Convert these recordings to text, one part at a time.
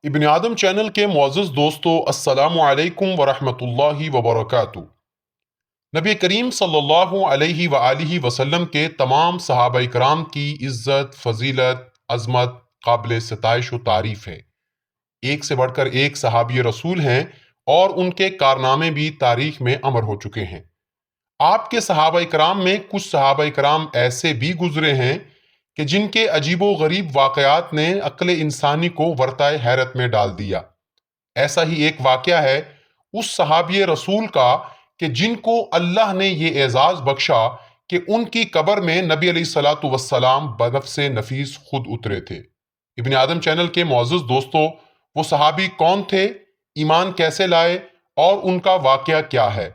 ابن آدم چینل کے معزز دوستو، السلام علیکم ورحمۃ اللہ وبرکاتہ۔ نبی کریم صلی اللہ علیہ وآلہ وسلم کے تمام صحابہ کرام کی عزت، فضیلت، عظمت قابل ستائش و تعریف ہے۔ ایک سے بڑھ کر ایک صحابی رسول ہیں اور ان کے کارنامے بھی تاریخ میں امر ہو چکے ہیں۔ آپ کے صحابہ کرام میں کچھ صحابہ کرام ایسے بھی گزرے ہیں کہ جن کے عجیب و غریب واقعات نے عقل انسانی کو ورطۂ حیرت میں ڈال دیا۔ ایسا ہی ایک واقعہ ہے اس صحابی رسول کا کہ جن کو اللہ نے یہ اعزاز بخشا کہ ان کی قبر میں نبی علیہ الصلوۃ والسلام بنفس نفیس خود اترے تھے۔ ابن آدم چینل کے معزز دوستو، وہ صحابی کون تھے، ایمان کیسے لائے اور ان کا واقعہ کیا ہے،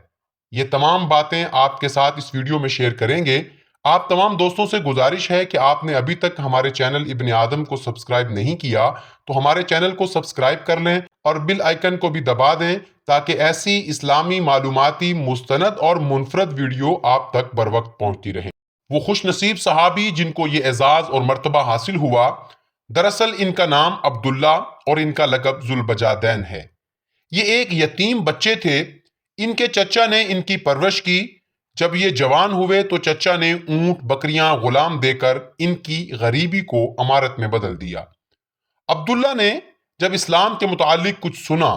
یہ تمام باتیں آپ کے ساتھ اس ویڈیو میں شیئر کریں گے۔ آپ تمام دوستوں سے گزارش ہے کہ آپ نے ابھی تک ہمارے چینل ابن آدم کو سبسکرائب نہیں کیا تو ہمارے چینل کو سبسکرائب کر لیں اور بیل آئیکن کو بھی دبا دیں تاکہ ایسی اسلامی معلوماتی مستند اور منفرد ویڈیو آپ تک بر وقت پہنچتی رہیں۔ وہ خوش نصیب صحابی جن کو یہ اعزاز اور مرتبہ حاصل ہوا، دراصل ان کا نام عبداللہ اور ان کا لقب ذوالبجادین ہے۔ یہ ایک یتیم بچے تھے۔ ان کے چچا نے ان کی پرورش کی۔ جب یہ جوان ہوئے تو چچا نے اونٹ، بکریاں، غلام دے کر ان کی غریبی کو امارت میں بدل دیا۔ عبداللہ نے جب اسلام کے متعلق کچھ سنا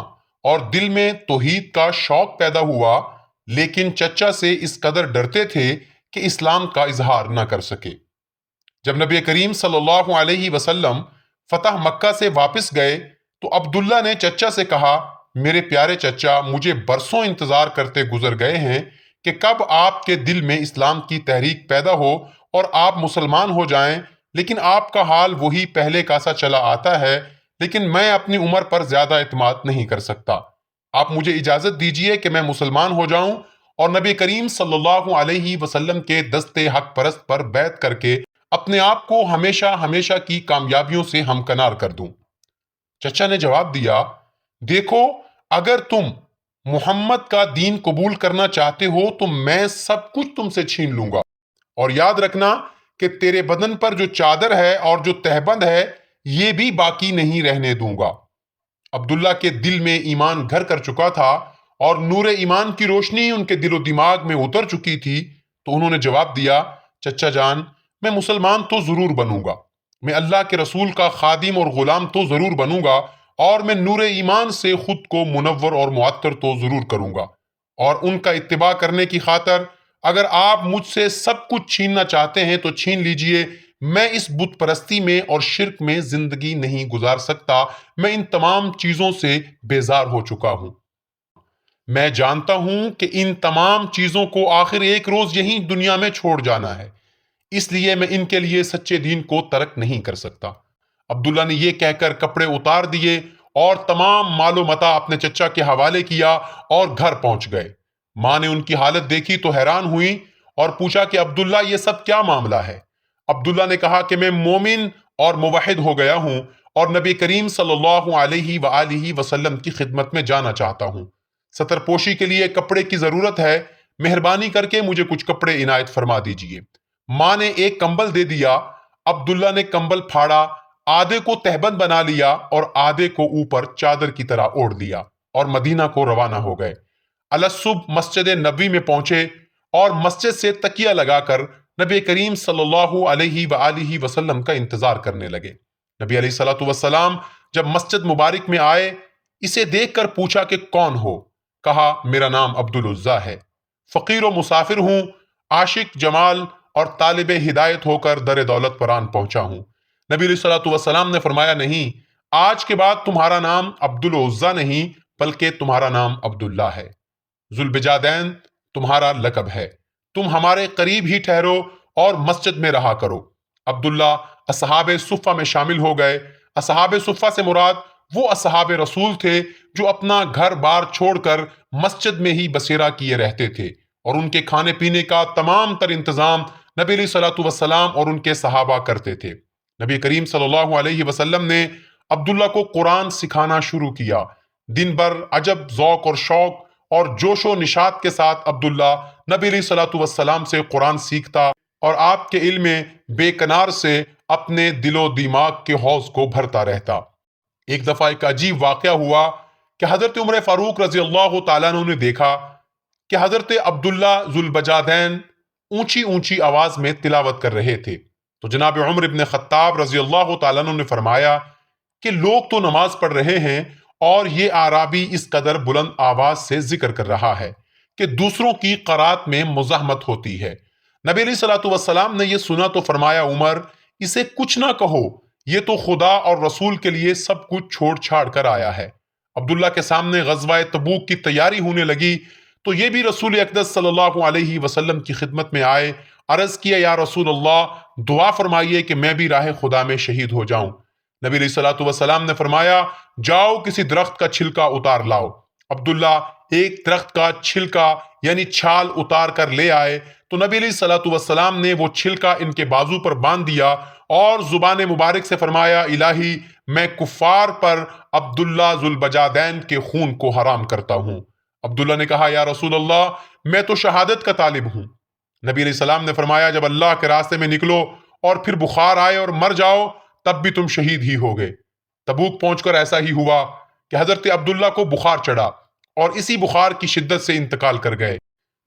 اور دل میں توحید کا شوق پیدا ہوا، لیکن چچا سے اس قدر ڈرتے تھے کہ اسلام کا اظہار نہ کر سکے۔ جب نبی کریم صلی اللہ علیہ وسلم فتح مکہ سے واپس گئے تو عبداللہ نے چچا سے کہا، میرے پیارے چچا، مجھے برسوں انتظار کرتے گزر گئے ہیں کہ کب آپ کے دل میں اسلام کی تحریک پیدا ہو اور آپ مسلمان ہو جائیں، لیکن آپ کا حال وہی پہلے کا سا چلا آتا ہے، لیکن میں اپنی عمر پر زیادہ اعتماد نہیں کر سکتا۔ آپ مجھے اجازت دیجئے کہ میں مسلمان ہو جاؤں اور نبی کریم صلی اللہ علیہ وسلم کے دستے حق پرست پر بیعت کر کے اپنے آپ کو ہمیشہ ہمیشہ کی کامیابیوں سے ہمکنار کر دوں۔ چچا نے جواب دیا، دیکھو، اگر تم محمد کا دین قبول کرنا چاہتے ہو تو میں سب کچھ تم سے چھین لوں گا، اور یاد رکھنا کہ تیرے بدن پر جو چادر ہے اور جو تہبند ہے یہ بھی باقی نہیں رہنے دوں گا۔ عبداللہ کے دل میں ایمان گھر کر چکا تھا اور نور ایمان کی روشنی ان کے دل و دماغ میں اتر چکی تھی، تو انہوں نے جواب دیا، چچا جان، میں مسلمان تو ضرور بنوں گا، میں اللہ کے رسول کا خادم اور غلام تو ضرور بنوں گا، اور میں نور ایمان سے خود کو منور اور معطر تو ضرور کروں گا، اور ان کا اتباع کرنے کی خاطر اگر آپ مجھ سے سب کچھ چھیننا چاہتے ہیں تو چھین لیجئے، میں اس بت پرستی میں اور شرک میں زندگی نہیں گزار سکتا، میں ان تمام چیزوں سے بیزار ہو چکا ہوں۔ میں جانتا ہوں کہ ان تمام چیزوں کو آخر ایک روز یہیں دنیا میں چھوڑ جانا ہے، اس لیے میں ان کے لیے سچے دین کو ترک نہیں کر سکتا۔ عبداللہ نے یہ کہہ کر کپڑے اتار دیے اور تمام مال و متاع اپنے چچا کے حوالے کیا اور گھر پہنچ گئے۔ ماں نے ان کی حالت دیکھی تو حیران ہوئی اور پوچھا کہ عبداللہ، یہ سب کیا معاملہ ہے؟ عبداللہ نے کہا کہ میں مومن اور موحد ہو گیا ہوں اور نبی کریم صلی اللہ علیہ وآلہ وسلم کی خدمت میں جانا چاہتا ہوں۔ ستر پوشی کے لیے کپڑے کی ضرورت ہے، مہربانی کر کے مجھے کچھ کپڑے عنایت فرما دیجئے۔ ماں نے ایک کمبل دے دیا۔ عبداللہ نے کمبل پھاڑا، آدھے کو تہبند بنا لیا اور آدھے کو اوپر چادر کی طرح اوڑھ دیا اور مدینہ کو روانہ ہو گئے۔ الصبح مسجد نبوی میں پہنچے اور مسجد سے تکیہ لگا کر نبی کریم صلی اللہ علیہ وآلہ وسلم کا انتظار کرنے لگے۔ نبی علیہ الصلوۃ والسلام جب مسجد مبارک میں آئے، اسے دیکھ کر پوچھا کہ کون ہو؟ کہا، میرا نام عبدالعزیٰ ہے، فقیر و مسافر ہوں، عاشق جمال اور طالب ہدایت ہو کر در دولت پر آن پہنچا ہوں۔ نبی علیہ الصلوۃ والسلام نے فرمایا، نہیں، آج کے بعد تمہارا نام عبدالعزیٰ نہیں بلکہ تمہارا نام عبداللہ ہے۔ ذوالبجادین تمہارا لقب ہے، تم ہمارے قریب ہی ٹھہرو اور مسجد میں رہا کرو۔ عبداللہ اصحاب صفہ میں شامل ہو گئے۔ اصحاب صفہ سے مراد وہ اصحاب رسول تھے جو اپنا گھر بار چھوڑ کر مسجد میں ہی بسیرا کیے رہتے تھے، اور ان کے کھانے پینے کا تمام تر انتظام نبی علیہ الصلوۃ والسلام اور ان کے صحابہ کرتے تھے۔ نبی کریم صلی اللہ علیہ وسلم نے عبداللہ کو قرآن سکھانا شروع کیا۔ دن بھر عجب ذوق اور شوق اور جوش و نشاط کے ساتھ عبداللہ نبی علیہ الصلوۃ والسلام سے قرآن سیکھتا اور آپ کے علم بے کنار سے اپنے دل و دماغ کے حوض کو بھرتا رہتا۔ ایک دفعہ ایک عجیب واقعہ ہوا کہ حضرت عمر فاروق رضی اللہ تعالیٰ عنہ نے دیکھا کہ حضرت عبداللہ ذوالبجادین اونچی اونچی آواز میں تلاوت کر رہے تھے. تو جناب عمر ابن خطاب رضی اللہ تعالیٰ عنہ نے فرمایا کہ لوگ تو نماز پڑھ رہے ہیں اور یہ اعرابی اس قدر بلند آواز سے ذکر کر رہا ہے کہ دوسروں کی قرات میں مزاحمت ہوتی ہے. نبی علیہ الصلوۃ والسلام نے یہ سنا تو فرمایا عمر اسے کچھ نہ کہو، یہ تو خدا اور رسول کے لیے سب کچھ چھوڑ چھاڑ کر آیا ہے. عبداللہ کے سامنے غزوہ تبوک کی تیاری ہونے لگی تو یہ بھی رسول اقدس صلی اللہ علیہ وسلم کی خدمت میں آئے. عرض کیا یا رسول اللہ دعا فرمائیے کہ میں بھی راہ خدا میں شہید ہو جاؤں. نبی علیہ الصلوۃ والسلام نے فرمایا جاؤ کسی درخت کا چھلکا اتار لاؤ. عبداللہ ایک درخت کا چھلکا یعنی چھال اتار کر لے آئے تو نبی علیہ الصلوۃ والسلام نے وہ چھلکا ان کے بازو پر باندھ دیا اور زبان مبارک سے فرمایا الہی میں کفار پر عبداللہ ذوالبجادین کے خون کو حرام کرتا ہوں. عبداللہ نے کہا یا رسول اللہ میں تو شہادت کا طالب ہوں. نبی علیہ السلام نے فرمایا جب اللہ کے راستے میں نکلو اور پھر بخار آئے اور مر جاؤ تب بھی تم شہید ہی ہوگے. تبوک پہنچ کر ایسا ہی ہوا کہ حضرت عبداللہ کو بخار چڑھا اور اسی بخار کی شدت سے انتقال کر گئے.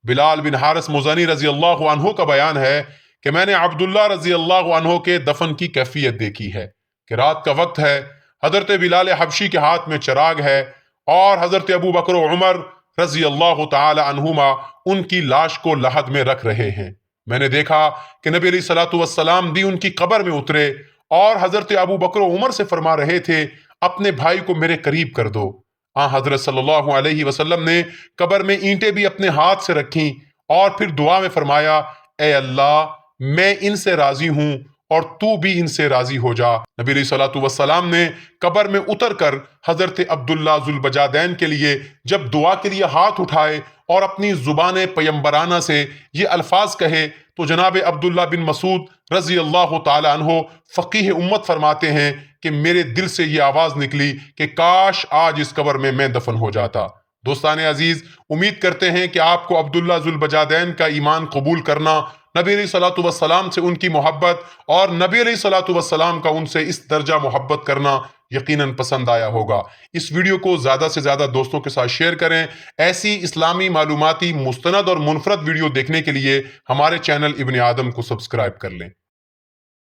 بلال بن حارث مزنی رضی اللہ عنہ کا بیان ہے کہ میں نے عبداللہ رضی اللہ عنہ کے دفن کی کیفیت دیکھی ہے کہ رات کا وقت ہے، حضرت بلال حبشی کے ہاتھ میں چراغ ہے اور حضرت ابو بکر و عمر رضی اللہ تعالی عنہما ان کی لاش کو لحد میں رکھ رہے ہیں. میں نے دیکھا کہ نبی علیہ الصلوۃ والسلام بھی ان کی قبر میں اترے اور حضرت ابو بکر و عمر سے فرما رہے تھے اپنے بھائی کو میرے قریب کر دو. حضرت صلی اللہ علیہ وسلم نے قبر میں اینٹیں بھی اپنے ہاتھ سے رکھیں اور پھر دعا میں فرمایا اے اللہ میں ان سے راضی ہوں اور تو بھی ان سے راضی ہو جا. نبی علیہ الصلوۃ والسلام نے قبر میں اتر کر حضرت عبداللہ ذوالبجادین کے لیے جب دعا کے لیے ہاتھ اٹھائے اور اپنی زبان پیمبرانہ سے یہ الفاظ کہے تو جناب عبداللہ بن مسعود رضی اللہ تعالی عنہ فقیہ امت فرماتے ہیں کہ میرے دل سے یہ آواز نکلی کہ کاش آج اس قبر میں میں دفن ہو جاتا. دوستان عزیز امید کرتے ہیں کہ آپ کو عبداللہ ذوالبجادین کا ایمان قبول کرنا، نبی علیہ الصلوۃ والسلام سے ان کی محبت اور نبی علیہ الصلوۃ والسلام کا ان سے اس درجہ محبت کرنا یقیناً پسند آیا ہوگا. اس ویڈیو کو زیادہ سے زیادہ دوستوں کے ساتھ شیئر کریں. ایسی اسلامی معلوماتی مستند اور منفرد ویڈیو دیکھنے کے لیے ہمارے چینل ابن آدم کو سبسکرائب کر لیں.